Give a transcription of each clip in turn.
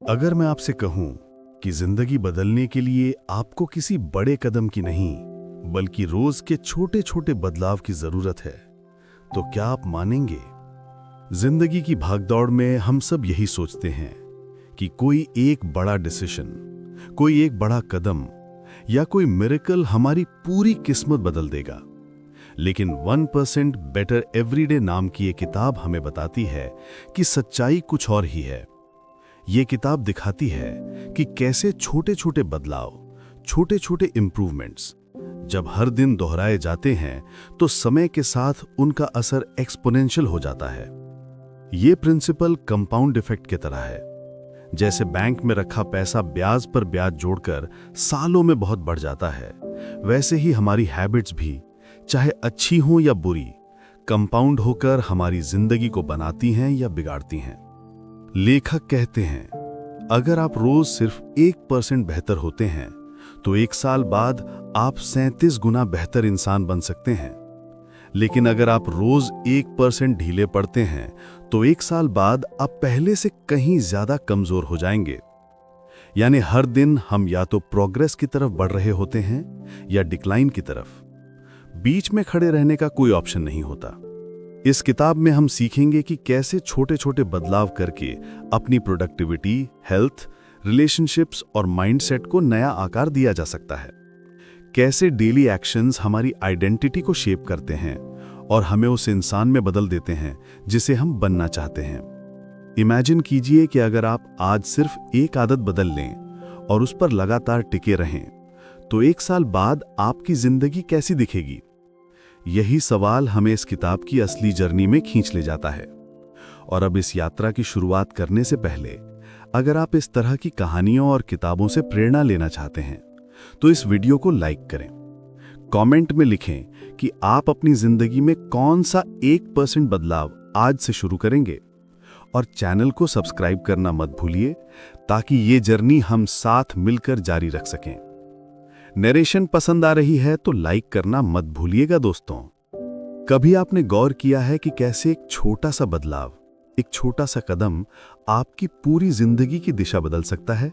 अगर मैं आपसे कहूं कि जिंदगी बदलने के लिए आपको किसी बड़े कदम की नहीं, बल्कि रोज के छोटे छोटे बदलाव की जरूरत है, तो क्या आप मानेंगे? जिंदगी की भागदौड़ में हम सब यही सोचते हैं कि कोई एक बड़ा डिसीजन, कोई एक बड़ा कदम या कोई मिरेकल हमारी पूरी किस्मत बदल देगा। लेकिन 1% बेटर एवरीडे नाम की ये किताब हमें बताती है कि सच्चाई कुछ और ही है। ये किताब दिखाती है कि कैसे छोटे छोटे बदलाव, छोटे छोटे इंप्रूवमेंट्स जब हर दिन दोहराए जाते हैं तो समय के साथ उनका असर एक्सपोनेंशियल हो जाता है। ये प्रिंसिपल कंपाउंड इफेक्ट की तरह है। जैसे बैंक में रखा पैसा ब्याज पर ब्याज जोड़कर सालों में बहुत बढ़ जाता है, वैसे ही हमारी हैबिट्स भी, चाहे अच्छी हो या बुरी, कंपाउंड होकर हमारी जिंदगी को बनाती हैं या बिगाड़ती हैं। लेखक कहते हैं, अगर आप रोज सिर्फ 1% बेहतर होते हैं तो 1 साल बाद आप 37 गुना बेहतर इंसान बन सकते हैं। लेकिन अगर आप रोज 1% ढीले पड़ते हैं तो 1 साल बाद आप पहले से कहीं ज्यादा कमजोर हो जाएंगे। यानी हर दिन हम या तो प्रोग्रेस की तरफ बढ़ रहे होते हैं या डिक्लाइन की तरफ। बीच में खड़े रहने का कोई ऑप्शन नहीं होता। इस किताब में हम सीखेंगे कि कैसे छोटे छोटे बदलाव करके अपनी प्रोडक्टिविटी, हेल्थ, रिलेशनशिप्स और माइंडसेट को नया आकार दिया जा सकता है। कैसे डेली एक्शंस हमारी आइडेंटिटी को शेप करते हैं और हमें उस इंसान में बदल देते हैं जिसे हम बनना चाहते हैं। इमेजिन कीजिए कि अगर आप आज सिर्फ एक आदत बदल लें और उस पर लगातार टिके रहें, तो 1 साल बाद आपकी जिंदगी कैसी दिखेगी? यही सवाल हमें इस किताब की असली जर्नी में खींच ले जाता है। और अब इस यात्रा की शुरुआत करने से पहले, अगर आप इस तरह की कहानियों और किताबों से प्रेरणा लेना चाहते हैं तो इस वीडियो को लाइक करें। कमेंट में लिखें कि आप अपनी जिंदगी में कौन सा 1% बदलाव आज से शुरू करेंगे, और चैनल को सब्सक्राइब करना मत भूलिए ताकि ये जर्नी हम साथ मिलकर जारी रख सकें। नरेशन पसंद आ रही है तो लाइक करना मत भूलिएगा दोस्तों। कभी आपने गौर किया है कि कैसे एक छोटा सा बदलाव, एक छोटा सा कदम आपकी पूरी जिंदगी की दिशा बदल सकता है?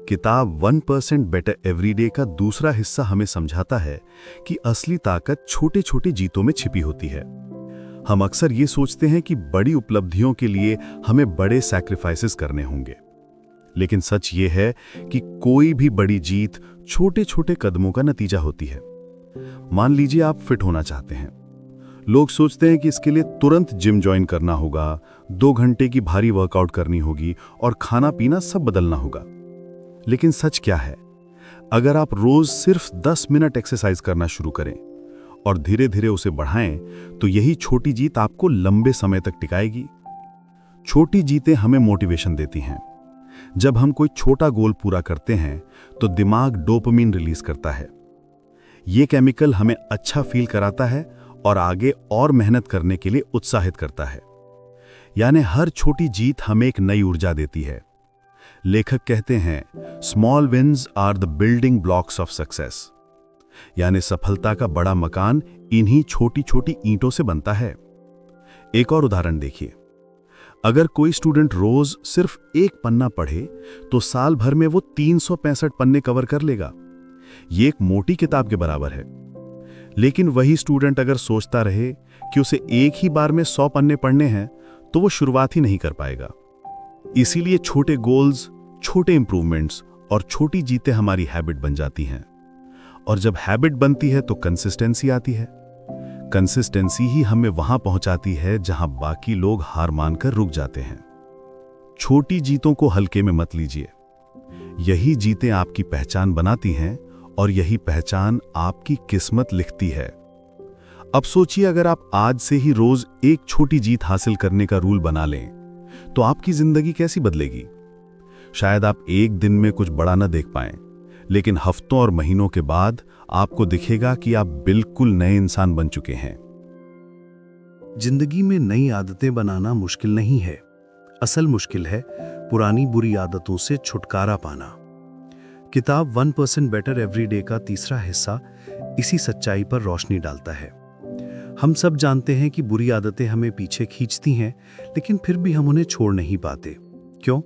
किताब 1% बेटर एवरीडे का दूसरा हिस्सा हमें समझाता है कि असली ताकत छोटे छोटे जीतों में छिपी होती है। हम अक्सर ये सोचते हैं कि बड़ी उपलब्धियों के लिए हमें बड़े सैक्रिफाइसेस करने होंगे, लेकिन सच ये है कि कोई भी बड़ी जीत छोटे छोटे कदमों का नतीजा होती है। मान लीजिए आप फिट होना चाहते हैं। लोग सोचते हैं कि इसके लिए तुरंत जिम ज्वाइन करना होगा, 2 घंटे की भारी वर्कआउट करनी होगी और खाना पीना सब बदलना होगा। लेकिन सच क्या है? अगर आप रोज सिर्फ 10 मिनट एक्सरसाइज करना शुरू करें और धीरे धीरे उसे बढ़ाएं, तो यही छोटी जीत आपको लंबे समय तक टिकाएगी। छोटी जीतें हमें मोटिवेशन देती हैं। जब हम कोई छोटा गोल पूरा करते हैं तो दिमाग डोपामिन रिलीज करता है। यह केमिकल हमें अच्छा फील कराता है और आगे और मेहनत करने के लिए उत्साहित करता है। यानी हर छोटी जीत हमें एक नई ऊर्जा देती है। लेखक कहते हैं, small wins are the building blocks of success. यानी सफलता का बड़ा मकान इन्हीं छोटी छोटी ईंटों से बनता है। एक और उदाहरण देखिए। अगर कोई स्टूडेंट रोज सिर्फ 1 पन्ना पढ़े तो साल भर में वो 365 पन्ने कवर कर लेगा। ये एक मोटी किताब के बराबर है। लेकिन वही स्टूडेंट अगर सोचता रहे कि उसे एक ही बार में 100 पन्ने पढ़ने हैं, तो वो शुरुआत ही नहीं कर पाएगा। इसीलिए छोटे गोल्स, छोटे इंप्रूवमेंट्स और छोटी जीतें हमारी हैबिट बन जाती हैं। और जब हैबिट बनती है तो कंसिस्टेंसी आती है। कंसिस्टेंसी ही हमें वहां पहुंचाती है जहां बाकी लोग हार मानकर रुक जाते हैं। छोटी जीतों को हल्के में मत लीजिए। यही जीतें आपकी पहचान बनाती हैं और यही पहचान आपकी किस्मत लिखती है। अब सोचिए, अगर आप आज से ही रोज एक छोटी जीत हासिल करने का रूल बना लें, तो आपकी जिंदगी कैसी बदलेगी? शायद आप एक दिन में कुछ बड़ा न देख पाएं, लेकिन हफ्तों और महीनों के बाद आपको दिखेगा कि आप बिल्कुल नए इंसान बन चुके हैं। जिंदगी में नई आदतें बनाना मुश्किल नहीं है। असल मुश्किल है पुरानी बुरी आदतों से छुटकारा पाना। किताब 1% बेटर एवरीडे का तीसरा हिस्सा इसी सच्चाई पर रोशनी डालता है। हम सब जानते हैं कि बुरी आदतें हमें पीछे खींचती हैं, लेकिन फिर भी हम उन्हें छोड़ नहीं पाते। क्यों?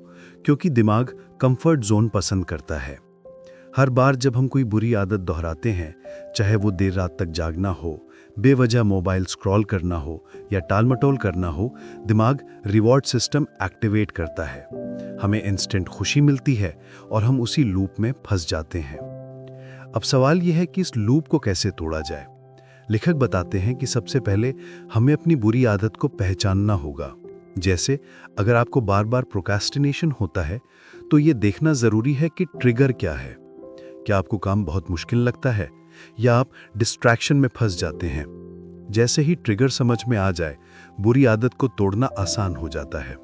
क्योंकि दिमाग कंफर्ट जोन पसंद करता है। हर बार जब हम कोई बुरी आदत दोहराते हैं, चाहे वो देर रात तक जागना हो, बेवजह मोबाइल स्क्रॉल करना हो या टालमटोल करना हो, दिमाग रिवॉर्ड सिस्टम एक्टिवेट करता है। हमें इंस्टेंट खुशी मिलती है और हम उसी लूप में फंस जाते हैं। अब सवाल यह है कि इस लूप को कैसे तोड़ा जाए। लेखक बताते हैं कि सबसे पहले हमें अपनी बुरी आदत को पहचानना होगा। जैसे अगर आपको बार बार प्रोक्रेस्टिनेशन होता है, तो ये देखना ज़रूरी है कि ट्रिगर क्या है। क्या आपको काम बहुत मुश्किल लगता है या आप डिस्ट्रैक्शन में फंस जाते हैं? जैसे ही ट्रिगर समझ में आ जाए, बुरी आदत को तोड़ना आसान हो जाता है।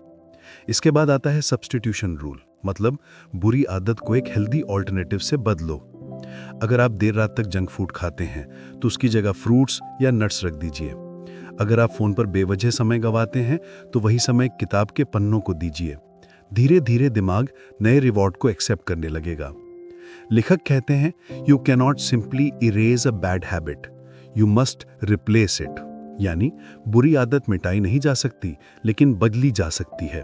इसके बाद आता है सब्स्टिट्यूशन रूल, मतलब बुरी आदत को एक हेल्दी ऑल्टरनेटिव से बदलो। अगर आप देर रात तक जंक फूड खाते हैं, तो उसकी जगह फ्रूट्स या नट्स रख दीजिए। अगर आप फोन पर बेवजह समय गंवाते हैं, तो वही समय किताब के पन्नों को दीजिए। धीरे धीरे दिमाग नए रिवॉर्ड को एक्सेप्ट करने लगेगा। लेखक कहते हैं, you cannot simply erase a bad habit, you must replace it. यानी बुरी आदत मिटाई नहीं जा सकती, लेकिन बदली जा सकती है।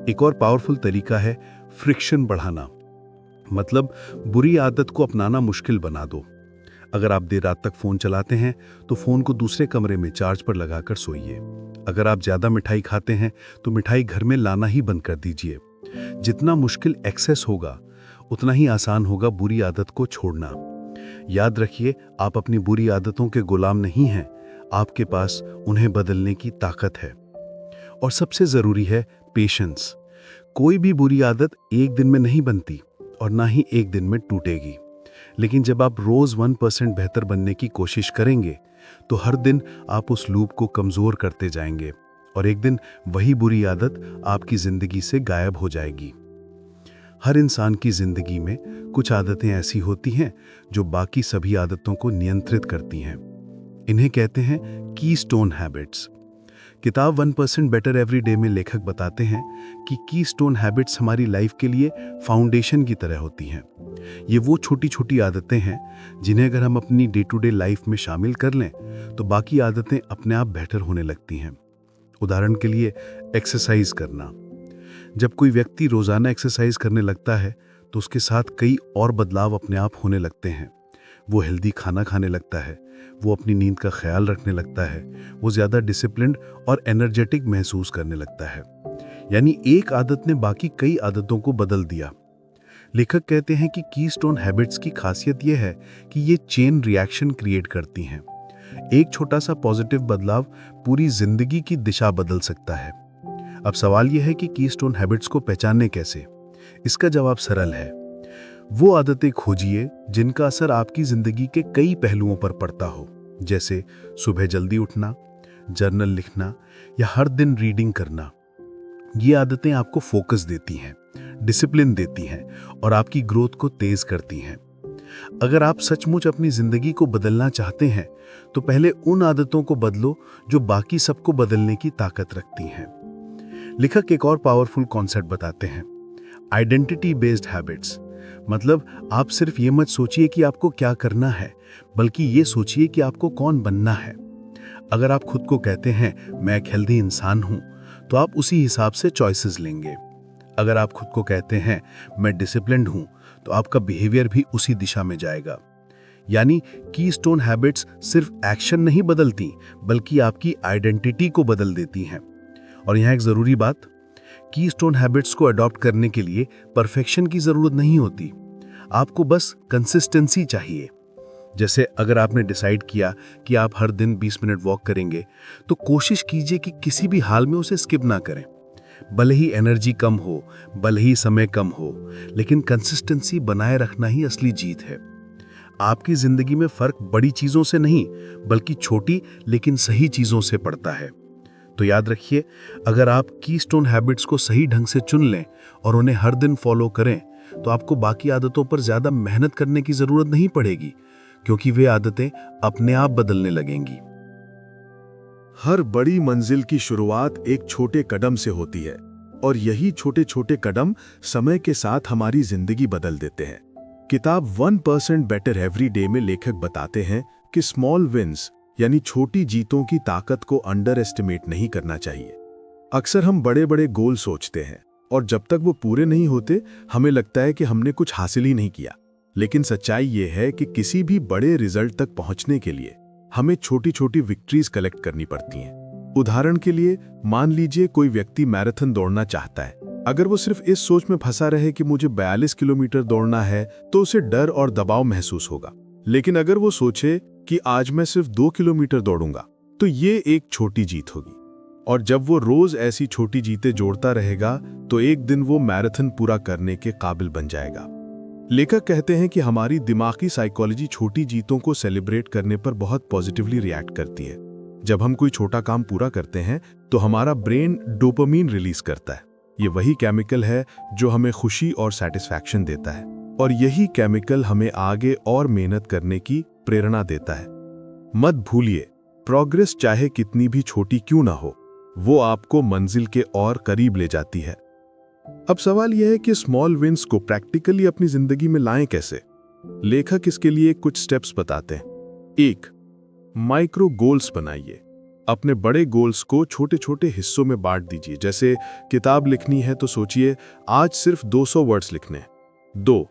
एक और पावरफुल तरीका है फ्रिक्शन बढ़ाना, मतलब बुरी आदत को अपनाना मुश्किल बना दो। अगर आप देर रात तक फोन चलाते हैं, तो फोन को दूसरे कमरे में चार्ज पर लगाकर सोइए। अगर आप ज्यादा मिठाई खाते हैं, तो मिठाई घर में लाना ही बंद कर दीजिए। जितना मुश्किल एक्सेस होगा, उतना ही आसान होगा बुरी आदत को छोड़ना। याद रखिए, आप अपनी बुरी आदतों के गुलाम नहीं हैं, आपके पास उन्हें बदलने की ताकत है। और सबसे जरूरी है पेशेंस। कोई भी बुरी आदत एक दिन में नहीं बनती और ना ही एक दिन में टूटेगी। लेकिन जब आप रोज 1% बेहतर बनने की कोशिश करेंगे, तो हर दिन आप उस लूप को कमजोर करते जाएंगे और एक दिन वही बुरी आदत आपकी जिंदगी से गायब हो जाएगी। हर इंसान की जिंदगी में कुछ आदतें ऐसी होती हैं जो बाकी सभी आदतों को नियंत्रित करती हैं। इन्हें कहते हैं कीस्टोन हैबिट्स। किताब 1% बेटर एवरी डे में लेखक बताते हैं कि कीस्टोन हैबिट्स हमारी लाइफ के लिए फाउंडेशन की तरह होती हैं। ये वो छोटी छोटी आदतें हैं जिन्हें अगर हम अपनी डे टू डे लाइफ में शामिल कर लें, तो बाकी आदतें अपने आप बेहतर होने लगती हैं। उदाहरण के लिए एक्सरसाइज करना। जब कोई व्यक्ति रोजाना एक्सरसाइज करने लगता है, तो उसके साथ कई और बदलाव अपने आप होने लगते हैं। वो हेल्दी खाना खाने लगता है, वो अपनी नींद का ख्याल रखने लगता है, वो ज़्यादा डिसिप्लिन्ड और एनर्जेटिक महसूस करने लगता है। यानी एक आदत ने बाकी कई आदतों को बदल दिया। लेखक कहते हैं कि कीस्टोन हैबिट्स की खासियत यह है कि ये चेन रिएक्शन क्रिएट करती हैं। एक छोटा सा पॉजिटिव बदलाव पूरी जिंदगी की दिशा बदल सकता है। अब सवाल यह है कि कीस्टोन हैबिट्स को पहचानने कैसे? इसका जवाब सरल है। वो आदतें खोजिए जिनका असर आपकी जिंदगी के कई पहलुओं पर पड़ता हो, जैसे सुबह जल्दी उठना, जर्नल लिखना या हर दिन रीडिंग करना। ये आदतें आपको फोकस देती हैं, डिसिप्लिन देती हैं और आपकी ग्रोथ को तेज करती हैं। अगर आप सचमुच अपनी जिंदगी को बदलना चाहते हैं, तो पहले उन आदतों को बदलो जो बाकी सबको बदलने की ताकत रखती हैं। लेखक एक और पावरफुल कॉन्सेप्ट बताते हैं, आइडेंटिटी बेस्ड हैबिट्स। मतलब आप सिर्फ ये मत सोचिए कि आपको क्या करना है, बल्कि ये सोचिए कि आपको कौन बनना है। अगर आप खुद को कहते हैं मैं एक हेल्दी इंसान हूं, तो आप उसी हिसाब से चॉइसेस लेंगे। अगर आप खुद को कहते हैं मैं डिसिप्लिन्ड हूं, तो आपका बिहेवियर भी उसी दिशा में जाएगा। यानी कीस्टोन हैबिट्स सिर्फ एक्शन नहीं बदलती, बल्कि आपकी आइडेंटिटी को बदल देती हैं। और यहाँ एक जरूरी बात, कीस्टोन हैबिट्स को अडॉप्ट करने के लिए परफेक्शन की जरूरत नहीं होती, आपको बस कंसिस्टेंसी चाहिए। जैसे अगर आपने डिसाइड किया कि आप हर दिन 20 मिनट वॉक करेंगे, तो कोशिश कीजिए कि किसी भी हाल में उसे स्किप ना करें। भले ही एनर्जी कम हो, भले ही समय कम हो, लेकिन कंसिस्टेंसी बनाए रखना ही असली जीत है। आपकी जिंदगी में फर्क बड़ी चीजों से नहीं, बल्कि छोटी लेकिन सही चीजों से पड़ता है। तो याद रखिए, अगर आप कीस्टोन हैबिट्स को सही ढंग से चुन लें और उन्हें हर दिन फॉलो करें, तो आपको बाकी आदतों पर ज्यादा मेहनत करने की जरूरत नहीं पड़ेगी, क्योंकि वे आदतें अपने आप बदलने लगेंगी। हर बड़ी मंजिल की शुरुआत एक छोटे कदम से होती है, और यही छोटे छोटे कदम समय के साथ हमारी जिंदगी बदल देते हैं। किताब 1% बेटर एवरी डे में लेखक बताते हैं कि स्मॉल विन्स यानी छोटी जीतों की ताकत को अंडर एस्टिमेट नहीं करना चाहिए। अक्सर हम बड़े बड़े गोल सोचते हैं और जब तक वो पूरे नहीं होते हमें लगता है कि हमने कुछ हासिल ही नहीं किया। लेकिन सच्चाई ये है कि किसी भी बड़े रिजल्ट तक पहुंचने के लिए हमें छोटी छोटी विक्ट्रीज कलेक्ट करनी पड़ती हैं। उदाहरण के लिए मान लीजिए कोई व्यक्ति मैराथन दौड़ना चाहता है। अगर वो सिर्फ इस सोच में फंसा रहे कि मुझे 42 किलोमीटर दौड़ना है तो उसे डर और दबाव महसूस होगा। लेकिन अगर वो सोचे कि आज मैं सिर्फ 2 किलोमीटर दौड़ूंगा तो ये एक छोटी जीत होगी। और जब वो रोज ऐसी छोटी जीतें जोड़ता रहेगा तो एक दिन वो मैराथन पूरा करने के काबिल बन जाएगा। लेखक कहते हैं कि हमारी दिमागी साइकोलॉजी छोटी जीतों को सेलिब्रेट करने पर बहुत पॉजिटिवली रिएक्ट करती है। जब हम कोई छोटा काम पूरा करते हैं तो हमारा ब्रेन डोपामीन रिलीज करता है। ये वही केमिकल है जो हमें खुशी और सेटिस्फैक्शन देता है, और यही केमिकल हमें आगे और मेहनत करने की प्रेरणा देता है। मत भूलिए, प्रोग्रेस चाहे कितनी भी छोटी क्यों ना हो, वो आपको मंजिल के और करीब ले जाती है। अब सवाल यह है कि स्मॉल विंस को प्रैक्टिकली अपनी जिंदगी में लाएं कैसे। लेखक इसके लिए कुछ स्टेप्स बताते हैं। 1. माइक्रो गोल्स बनाइए। अपने बड़े गोल्स को छोटे छोटे हिस्सों में बांट दीजिए। जैसे किताब लिखनी है तो सोचिए आज सिर्फ 200 वर्ड्स लिखने हैं। 2.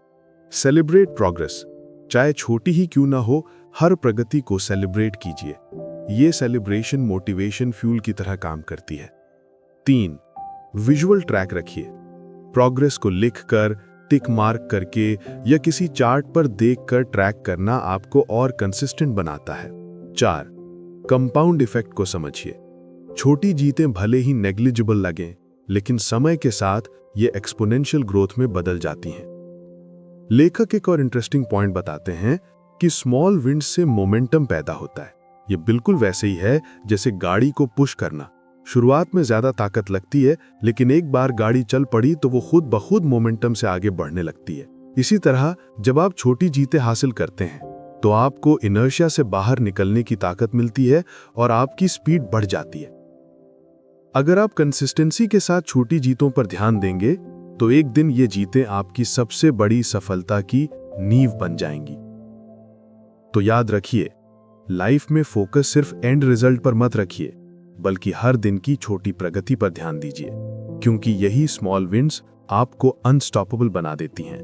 Celebrate progress. चाहे छोटी ही क्यों ना हो, हर प्रगति को सेलिब्रेट कीजिए। ये सेलिब्रेशन मोटिवेशन फ्यूल की तरह काम करती है। 3. विजुअल ट्रैक रखिए। प्रोग्रेस को लिखकर, टिक मार्क करके या किसी चार्ट पर देखकर ट्रैक करना आपको और कंसिस्टेंट बनाता है। 4. कंपाउंड इफेक्ट को समझिए। छोटी जीतें भले ही नेग्लिजिबल लगें, लेकिन समय के साथ ये एक्सपोनेंशियल ग्रोथ में बदल जाती हैं। लेखक एक और इंटरेस्टिंग पॉइंट बताते हैं कि स्मॉल विंड्स से मोमेंटम पैदा होता है। ये बिल्कुल वैसे ही है जैसे गाड़ी को पुश करना। शुरुआत में ज्यादा ताकत लगती है, लेकिन एक बार गाड़ी चल पड़ी तो वो खुद ब खुद मोमेंटम से आगे बढ़ने लगती है। इसी तरह जब आप छोटी जीतें हासिल करते हैं तो आपको इनर्शिया से बाहर निकलने की ताकत मिलती है और आपकी स्पीड बढ़ जाती है। अगर आप कंसिस्टेंसी के साथ छोटी जीतों पर ध्यान देंगे तो एक दिन ये जीतें आपकी सबसे बड़ी सफलता की नींव बन जाएंगी। तो याद रखिए, लाइफ में फोकस सिर्फ एंड रिजल्ट पर मत रखिए, बल्कि हर दिन की छोटी प्रगति पर ध्यान दीजिए, क्योंकि यही स्मॉल विंस आपको अनस्टॉपेबल बना देती हैं।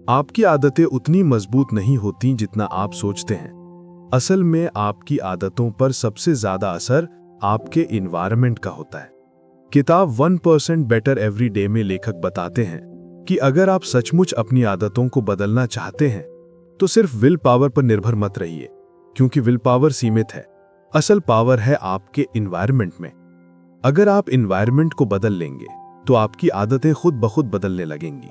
आपकी आदतें उतनी मजबूत नहीं होती जितना आप सोचते हैं। असल में आपकी आदतों पर सबसे ज्यादा असर आपके इन्वायरमेंट का होता है। किताब 1% बेटर एवरी डे में लेखक बताते हैं कि अगर आप सचमुच अपनी आदतों को बदलना चाहते हैं तो सिर्फ विल पावर पर निर्भर मत रहिए, क्योंकि विल पावर सीमित है। असल पावर है आपके इन्वायरमेंट में। अगर आप इन्वायरमेंट को बदल लेंगे तो आपकी आदतें खुद ब खुद बदलने लगेंगी।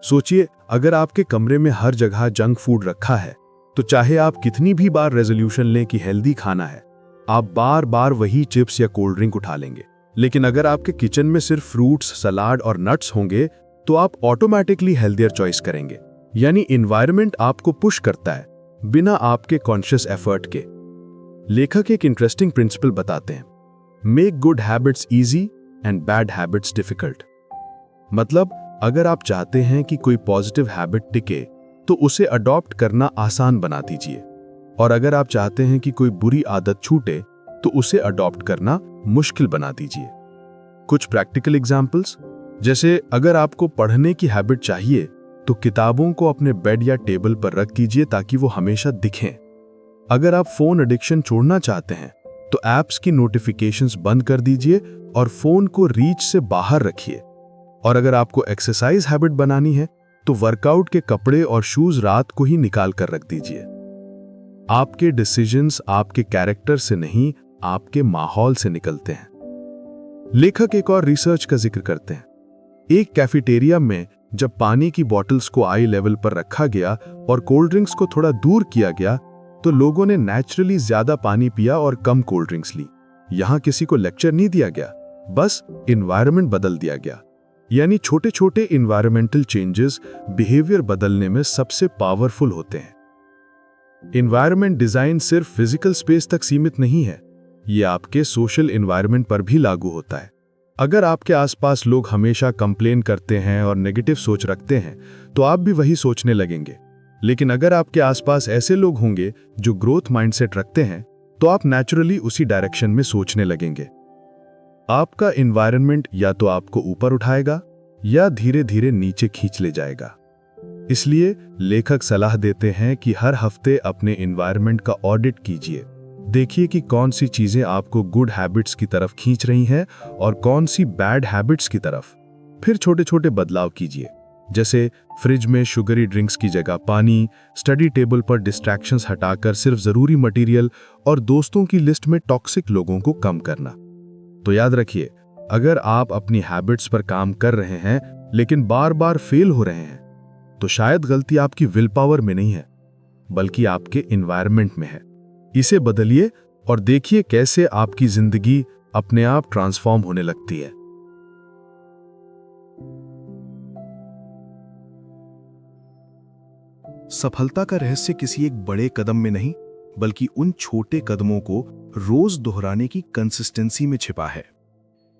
सोचिए, अगर आपके कमरे में हर जगह जंक फूड रखा है तो चाहे आप कितनी भी बार रेजोल्यूशन लें कि हेल्दी खाना है, आप बार बार वही चिप्स या कोल्ड ड्रिंक उठा लेंगे। लेकिन अगर आपके किचन में सिर्फ फ्रूट्स, सलाद और नट्स होंगे तो आप ऑटोमेटिकली हेल्दियर चॉइस करेंगे। यानी इन्वायरमेंट आपको पुश करता है बिना आपके कॉन्शियस एफर्ट के। लेखक एक इंटरेस्टिंग प्रिंसिपल बताते हैं, make good habits easy and bad habits difficult. मतलब अगर आप चाहते हैं कि कोई पॉजिटिव हैबिट टिके तो उसे अडॉप्ट करना आसान बना दीजिए, और अगर आप चाहते हैं कि कोई बुरी आदत छूटे तो उसे अडॉप्ट करना मुश्किल बना दीजिए। कुछ प्रैक्टिकल एग्जांपल्स, जैसे अगर आपको पढ़ने की हैबिट चाहिए तो किताबों को अपने बेड या टेबल पर रख दीजिए ताकि वो हमेशा दिखें। अगर आप फोन एडिक्शन छोड़ना चाहते हैं तो ऐप्स की नोटिफिकेशंस बंद कर दीजिए और फोन को रीच से बाहर रखिए। और अगर आपको एक्सरसाइज हैबिट बनानी है तो वर्कआउट के कपड़े और शूज रात को ही निकाल कर रख दीजिए। आपके डिसीजंस आपके कैरेक्टर से नहीं, आपके माहौल से निकलते हैं। लेखक एक और रिसर्च का जिक्र करते हैं। एक कैफेटेरिया में जब पानी की बॉटल्स को आई लेवल पर रखा गया और कोल्ड ड्रिंक्स को थोड़ा दूर किया गया तो लोगों ने नेचुरली ज्यादा पानी पिया और कम कोल्ड ड्रिंक्स ली। यहां किसी को लेक्चर नहीं दिया गया, बस एनवायरनमेंट बदल दिया गया। यानी छोटे छोटे इन्वायरमेंटल चेंजेस बिहेवियर बदलने में सबसे पावरफुल होते हैं। इन्वायरमेंट डिजाइन सिर्फ फिजिकल स्पेस तक सीमित नहीं है, ये आपके सोशल इन्वायरमेंट पर भी लागू होता है। अगर आपके आसपास लोग हमेशा कंप्लेन करते हैं और नेगेटिव सोच रखते हैं तो आप भी वही सोचने लगेंगे। लेकिन अगर आपके आसपास ऐसे लोग होंगे जो ग्रोथ माइंडसेट रखते हैं तो आप नेचुरली उसी डायरेक्शन में सोचने लगेंगे। आपका एनवायरनमेंट या तो आपको ऊपर उठाएगा या धीरे धीरे नीचे खींच ले जाएगा। इसलिए लेखक सलाह देते हैं कि हर हफ्ते अपने एनवायरनमेंट का ऑडिट कीजिए। देखिए कि कौन सी चीजें आपको गुड हैबिट्स की तरफ खींच रही हैं और कौन सी बैड हैबिट्स की तरफ। फिर छोटे छोटे बदलाव कीजिए, जैसे फ्रिज में शुगरी ड्रिंक्स की जगह पानी, स्टडी टेबल पर डिस्ट्रैक्शंस हटाकर सिर्फ जरूरी मटेरियल और दोस्तों की लिस्ट में टॉक्सिक लोगों को कम करना। तो याद रखिए, अगर आप अपनी हैबिट्स पर काम कर रहे हैं लेकिन बार बार फेल हो रहे हैं, तो शायद गलती आपकी विल पावर में नहीं है, बल्कि आपके एनवायरनमेंट में है। इसे बदलिए और देखिए कैसे आपकी जिंदगी अपने आप ट्रांसफॉर्म होने लगती है। सफलता का रहस्य किसी एक बड़े कदम में नहीं, बल्कि उन छोटे कदमों को रोज दोहराने की कंसिस्टेंसी में छिपा है।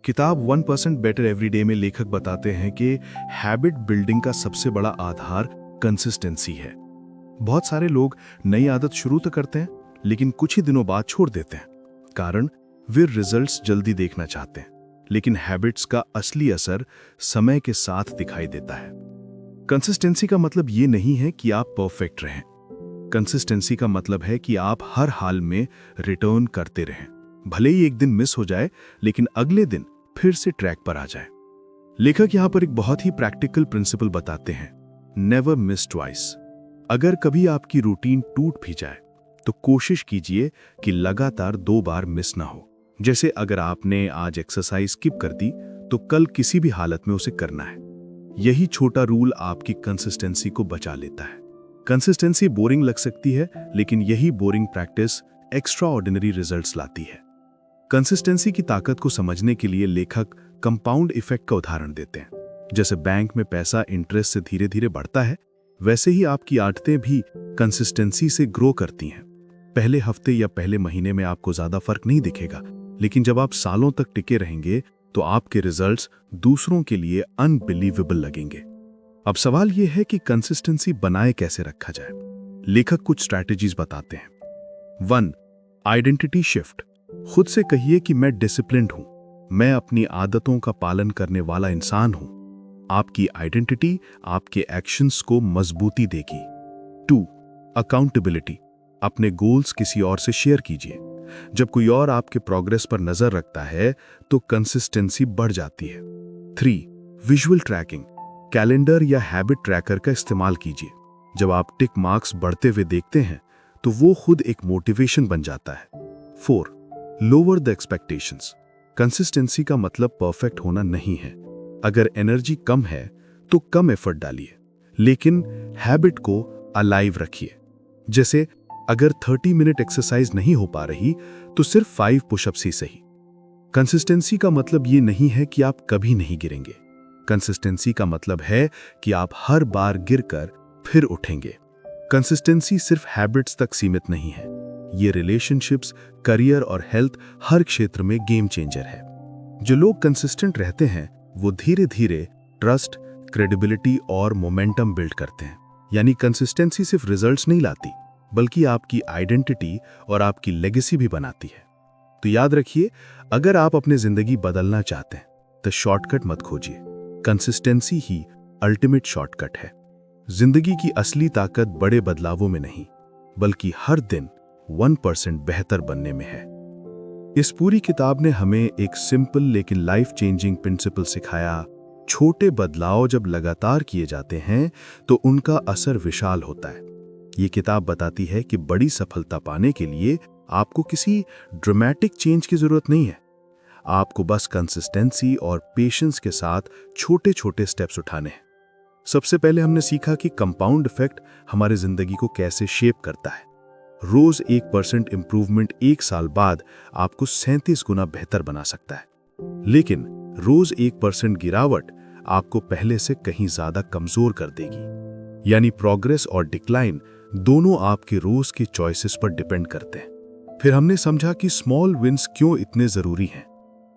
किताब 1% बेटर एवरी डे में लेखक बताते हैं कि हैबिट बिल्डिंग का सबसे बड़ा आधार कंसिस्टेंसी है। बहुत सारे लोग नई आदत शुरू तो करते हैं, लेकिन कुछ ही दिनों बाद छोड़ देते हैं, कारण वे रिजल्ट्स जल्दी देखना चाहते हैं। लेकिन हैबिट्स का असली असर समय के साथ दिखाई देता है। कंसिस्टेंसी का मतलब ये नहीं है कि आप परफेक्ट रहें। कंसिस्टेंसी का मतलब है कि आप हर हाल में रिटर्न करते रहें। भले ही एक दिन मिस हो जाए, लेकिन अगले दिन फिर से ट्रैक पर आ जाए। लेखक यहां पर एक बहुत ही प्रैक्टिकल प्रिंसिपल बताते हैं, नेवर मिस ट्वाइस। अगर कभी आपकी रूटीन टूट भी जाए तो कोशिश कीजिए कि लगातार 2 बार मिस ना हो। जैसे अगर आपने आज एक्सरसाइज स्किप कर दी तो कल किसी भी हालत में उसे करना है। यही छोटा रूल आपकी कंसिस्टेंसी को बचा लेता है। कंसिस्टेंसी बोरिंग लग सकती है, लेकिन यही boring practice extra ordinary results लाती है। कंसिस्टेंसी की ताकत को समझने के लिए लेखक कंपाउंड इफेक्ट का उदाहरण देते हैं। जैसे बैंक में पैसा इंटरेस्ट से धीरे धीरे बढ़ता है, वैसे ही आपकी आदतें भी कंसिस्टेंसी से ग्रो करती हैं। पहले हफ्ते या पहले महीने में आपको ज्यादा फर्क नहीं दिखेगा, लेकिन जब आप सालों तक टिके रहेंगे तो आपके रिजल्ट्स दूसरों के लिए अनबिलीवेबल लगेंगे। अब सवाल यह है कि कंसिस्टेंसी बनाए कैसे रखा जाए। लेखक कुछ स्ट्रैटेजीज बताते हैं। 1. Identity shift. खुद से कहिए कि मैं डिसिप्लिन्ड हूं, मैं अपनी आदतों का पालन करने वाला इंसान हूं। आपकी आइडेंटिटी आपके एक्शंस को मजबूती देगी। 2. अकाउंटेबिलिटी। अपने गोल्स किसी और से शेयर कीजिए। जब कोई और आपके प्रोग्रेस पर नजर रखता है तो कंसिस्टेंसी बढ़ जाती है। 3. Visual tracking. कैलेंडर या हैबिट ट्रैकर का इस्तेमाल कीजिए। जब आप टिक मार्क्स बढ़ते हुए देखते हैं तो वो खुद एक मोटिवेशन बन जाता है। 4. Lower the expectations. कंसिस्टेंसी का मतलब परफेक्ट होना नहीं है। अगर एनर्जी कम है तो कम एफर्ट डालिए, लेकिन हैबिट को अलाइव रखिए। जैसे अगर 30 मिनट एक्सरसाइज नहीं हो पा रही तो सिर्फ 5 पुशअप्स ही सही। कंसिस्टेंसी का मतलब ये नहीं है कि आप कभी नहीं गिरेंगे। कंसिस्टेंसी का मतलब है कि आप हर बार गिरकर फिर उठेंगे। कंसिस्टेंसी सिर्फ हैबिट्स तक सीमित नहीं है, ये रिलेशनशिप्स, करियर और हेल्थ हर क्षेत्र में गेम चेंजर है। जो लोग कंसिस्टेंट रहते हैं वो धीरे धीरे ट्रस्ट, क्रेडिबिलिटी और मोमेंटम बिल्ड करते हैं। यानी कंसिस्टेंसी सिर्फ रिजल्ट्स नहीं लाती, बल्कि आपकी आइडेंटिटी और आपकी लेगेसी भी बनाती है। तो याद रखिए, अगर आप अपनी जिंदगी बदलना चाहते हैं तो शॉर्टकट मत खोजिए। कंसिस्टेंसी ही अल्टीमेट शॉर्टकट है। जिंदगी की असली ताकत बड़े बदलावों में नहीं, बल्कि हर दिन 1% बेहतर बनने में है। इस पूरी किताब ने हमें एक सिंपल लेकिन लाइफ चेंजिंग प्रिंसिपल सिखाया। छोटे बदलाव जब लगातार किए जाते हैं तो उनका असर विशाल होता है। ये किताब बताती है कि बड़ी सफलता पाने के लिए आपको किसी ड्रामेटिक चेंज की जरूरत नहीं है। आपको बस कंसिस्टेंसी और पेशेंस के साथ छोटे छोटे स्टेप्स उठाने हैं। सबसे पहले हमने सीखा कि कंपाउंड इफेक्ट हमारी जिंदगी को कैसे शेप करता है। रोज 1% इंप्रूवमेंट 1 साल बाद आपको 37 गुना बेहतर बना सकता है। लेकिन रोज 1% गिरावट आपको पहले से कहीं ज्यादा कमजोर कर देगी। यानी प्रोग्रेस और डिक्लाइन दोनों आपके रोज के चॉइसेस पर डिपेंड करते हैं। फिर हमने समझा कि स्मॉल विंस क्यों इतने जरूरी हैं।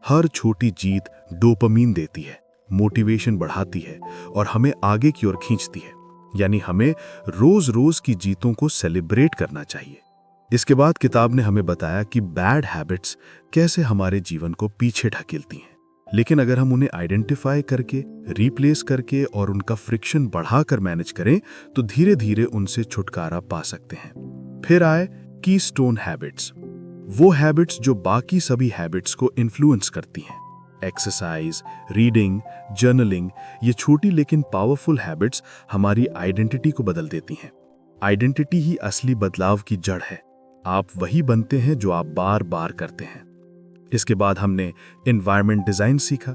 हर छोटी जीत डोपामीन देती है, मोटिवेशन बढ़ाती है और हमें आगे की ओर खींचती है। यानी हमें रोज रोज की जीतों को सेलिब्रेट करना चाहिए। इसके बाद किताब ने हमें बताया कि बैड हैबिट्स कैसे हमारे जीवन को पीछे ढकेलती हैं, लेकिन अगर हम उन्हें आइडेंटिफाई करके, रिप्लेस करके और उनका फ्रिक्शन बढ़ाकर मैनेज करें तो धीरे धीरे उनसे छुटकारा पा सकते हैं। फिर आए कीस्टोन हैबिट्स, वो हैबिट्स जो बाकी सभी हैबिट्स को इन्फ्लुएंस करती हैं। एक्सरसाइज, रीडिंग, जर्नलिंग, ये छोटी लेकिन पावरफुल हैबिट्स हमारी आइडेंटिटी को बदल देती हैं। आइडेंटिटी ही असली बदलाव की जड़ है। आप वही बनते हैं जो आप बार बार करते हैं। इसके बाद हमने एनवायरनमेंट डिजाइन सीखा,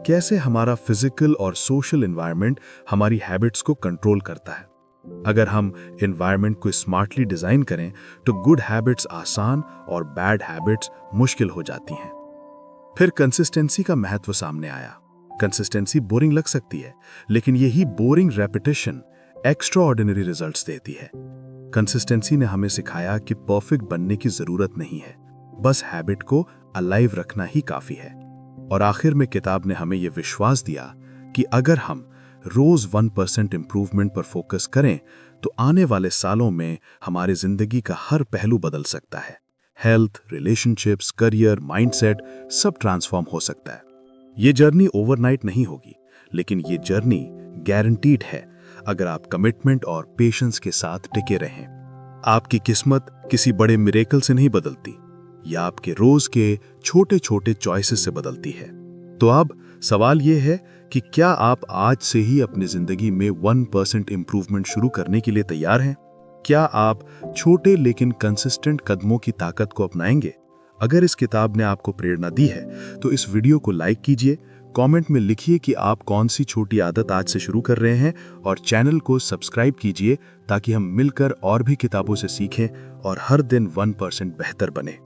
कैसे हमारा फिजिकल और सोशल एनवायरनमेंट हमारी हैबिट्स को कंट्रोल करता है। अगर हम एनवायरनमेंट को स्मार्टली डिजाइन करें तो गुड हैबिट्स आसान और बैड हैबिट्स मुश्किल हो जाती हैं। फिर कंसिस्टेंसी का महत्व सामने आया। कंसिस्टेंसी बोरिंग लग सकती है, लेकिन यही boring repetition extra ordinary results देती है। कंसिस्टेंसी ने हमें सिखाया कि परफेक्ट बनने की जरूरत नहीं है, बस हैबिट को अलाइव रखना ही काफी है। और आखिर में किताब ने हमें यह विश्वास दिया कि अगर हम रोज 1% इंप्रूवमेंट पर फोकस करें तो आने वाले सालों में हमारी जिंदगी का हर पहलू बदल सकता है। हेल्थ, रिलेशनशिप्स, करियर, माइंडसेट सब ट्रांसफॉर्म हो सकता है। ये जर्नी ओवरनाइट नहीं होगी, लेकिन ये जर्नी गारंटीड है अगर आप कमिटमेंट और पेशेंस के साथ टिके रहें। आपकी किस्मत किसी बड़े मिरेकल से नहीं बदलती, यह आपके रोज के छोटे छोटे चॉइसेस से बदलती है। तो अब सवाल यह है कि क्या आप आज से ही अपनी जिंदगी में 1% इंप्रूवमेंट शुरू करने के लिए तैयार हैं? क्या आप छोटे लेकिन कंसिस्टेंट कदमों की ताकत को अपनाएंगे? अगर इस किताब ने आपको प्रेरणा दी है तो इस वीडियो को लाइक कीजिए, कमेंट में लिखिए कि आप कौन सी छोटी आदत आज से शुरू कर रहे हैं और चैनल को सब्सक्राइब कीजिए ताकि हम मिलकर और भी किताबों से सीखें और हर दिन 1% बेहतर बने।